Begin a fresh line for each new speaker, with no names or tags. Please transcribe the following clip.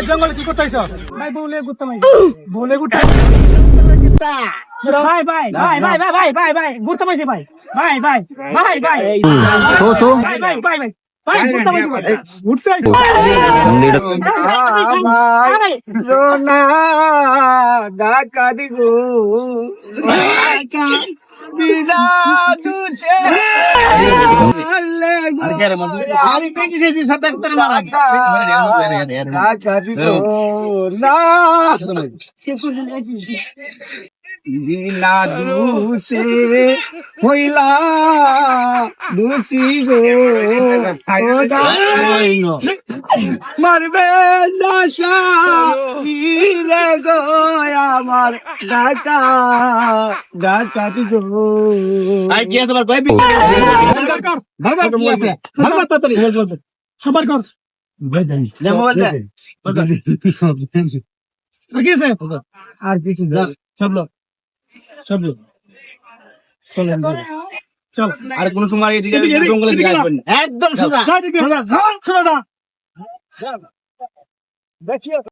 জঙ্গলে কি করতে আইছস?
ভাই বলে গুতাম
বলে গুটা
ভাই ভাই ভাই ভাই ভাই ভাই ভাই ভাই গুতাম আইছে ভাই ভাই ভাই ভাই ভাই
তো
ভাই ভাই ভাই ভাই ভাই গুতাম আইছে ভাই
উঠতে আইছস
আরে
রোনা ডাকা দিগো ডাকা বিনা দুছে আরে পেটি দিদি সব ডাক্তার মারা ডাকা দিগো না বিনা দুছে হইলা দুছি গো মারবে দাসা রে গো আমার ডাকা ডাকা দিগো
ভাই কি আছে ভাই
ভাগা কি আছে ভাগা তাড়াতাড়ি
সবার কর
দে মোবাইল দে
কি আছে
আর কিছু সব লোক
চলেন চল
আর কোন সময় এদিকে
এদিকে,
জঙ্গলে দিকে
এদিকে
আসবেন না। একদম সোজা
যা দিকে শোনা যা দেখিও